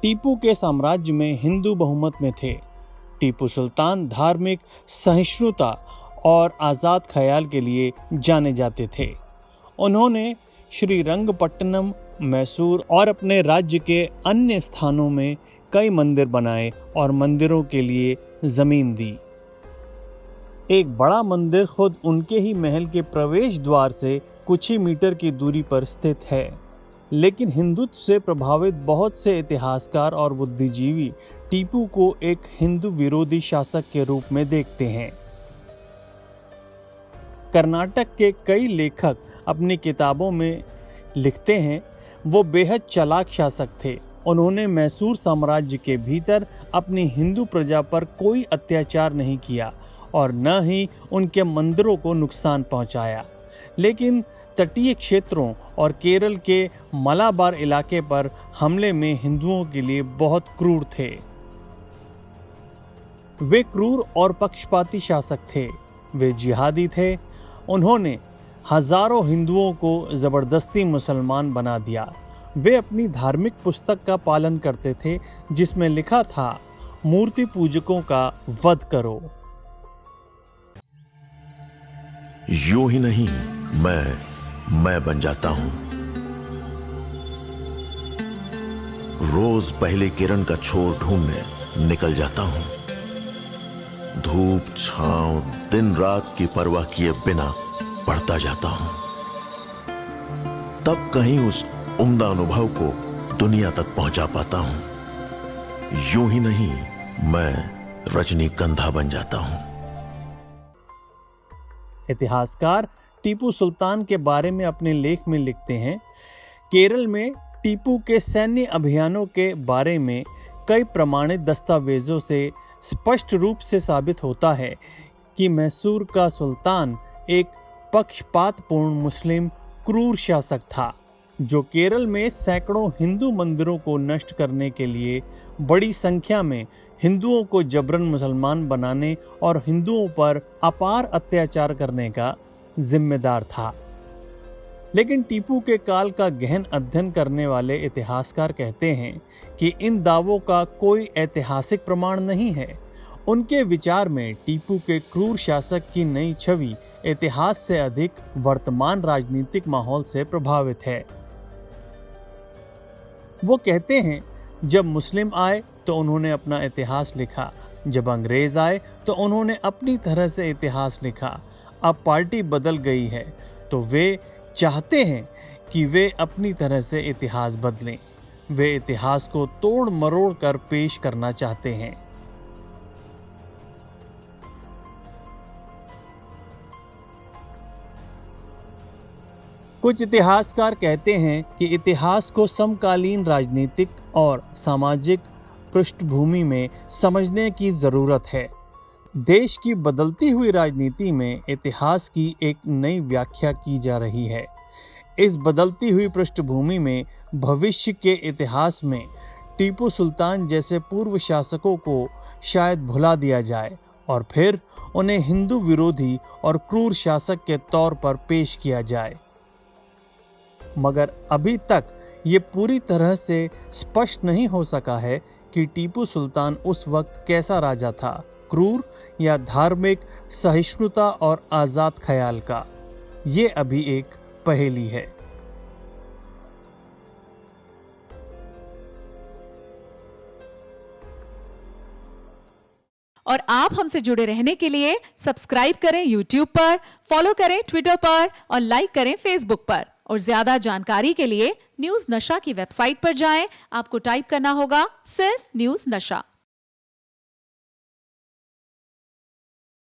टीपू के साम्राज्य में हिंदू बहुमत में थे। टीपू सुल्तान धार्मिक सहिष्णुता और आज़ाद ख्याल के लिए जाने जाते थे। उन्होंने श्रीरंगपट्टनम, मैसूर और अपने राज्य के अन्य स्थानों में कई मंदिर बनाए और मंदिरों के लिए जमीन दी। एक बड़ा मंदिर खुद उनके ही महल के प्रवेश द्वार से कुछ ही मीटर की दूरी पर स्थित है। लेकिन हिंदुत्व से प्रभावित बहुत से इतिहासकार और बुद्धिजीवी टीपू को एक हिंदू विरोधी शासक के रूप में देखते हैं। कर्नाटक के कई लेखक अपनी किताबों में लिखते हैं वो बेहद चालाक शासक थे। उन्होंने मैसूर साम्राज्य के भीतर अपनी हिंदू प्रजा पर कोई अत्याचार नहीं किया और न ही उनके मंदिरों को नुकसान पहुंचाया, लेकिन तटीय क्षेत्रों और केरल के मलाबार इलाके पर हमले में हिंदुओं के लिए बहुत क्रूर थे। वे क्रूर और पक्षपाती शासक थे। वे जिहादी थे। उन्होंने हजारों हिंदुओं को जबरदस्ती मुसलमान बना दिया। वे अपनी धार्मिक पुस्तक का पालन करते थे जिसमें लिखा था, मूर्ति पूजकों का वध करो। यूं ही नहीं मैं बन जाता हूं। रोज पहले किरण का छोर ढूंढने निकल जाता हूं। धूप छांव दिन रात की परवाह किए बिना पढ़ता जाता हूं। तब कहीं उस उम्दा अनुभव को दुनिया तक पहुंचा पाता हूं। यूं ही नहीं मैं रजनीगंधा बन जाता हूं। इतिहासकार टीपू सुल्तान के बारे में अपने लेख में लिखते हैं, केरल में टीपू के सैन्य अभियानों के बारे में कई प्रमाणित दस्तावेजों से स्पष्ट रूप से साबित होता है कि मैसूर का सुल्तान एक पक्षपातपूर्ण मुस्लिम क्रूर शासक था, जो केरल में सैकड़ों हिंदू मंदिरों को नष्ट करने के लिए बड़ी संख्या में हिंदुओं को जबरन मुसलमान बनाने और हिंदुओं पर अपार अत्याचार करने का जिम्मेदार था। लेकिन टीपू के काल का गहन अध्ययन करने वाले इतिहासकार कहते हैं कि इन दावों का कोई ऐतिहासिक प्रमाण नहीं है। उनके विचार में टीपू के क्रूर शासक की नई छवि इतिहास से अधिक वर्तमान राजनीतिक माहौल से प्रभावित है। वो कहते हैं, जब मुस्लिम आए तो उन्होंने अपना इतिहास लिखा, जब अंग्रेज आए तो उन्होंने अपनी तरह से इतिहास लिखा। अब पार्टी बदल गई है तो वे चाहते हैं कि वे अपनी तरह से इतिहास बदलें। वे इतिहास को तोड़ मरोड़ कर पेश करना चाहते हैं। कुछ इतिहासकार कहते हैं कि इतिहास को समकालीन राजनीतिक और सामाजिक पृष्ठभूमि में समझने की जरूरत है। देश की बदलती हुई राजनीति में इतिहास की एक नई व्याख्या की जा रही है। इस बदलती हुई पृष्ठभूमि में भविष्य के इतिहास में टीपू सुल्तान जैसे पूर्व शासकों को शायद भुला दिया जाए और फिर उन्हें हिंदू विरोधी और क्रूर शासक के तौर पर पेश किया जाए। मगर अभी तक ये पूरी तरह से स्पष्ट नहीं हो सका है कि टीपू सुल्तान उस वक्त कैसा राजा था, क्रूर या धार्मिक सहिष्णुता और आजाद ख्याल का। ये अभी एक पहेली है। और आप हमसे जुड़े रहने के लिए सब्सक्राइब करें YouTube पर, फॉलो करें ट्विटर पर और लाइक करें Facebook पर। और ज्यादा जानकारी के लिए न्यूज़ नशा की वेबसाइट पर जाएं। आपको टाइप करना होगा सिर्फ न्यूज़ नशा।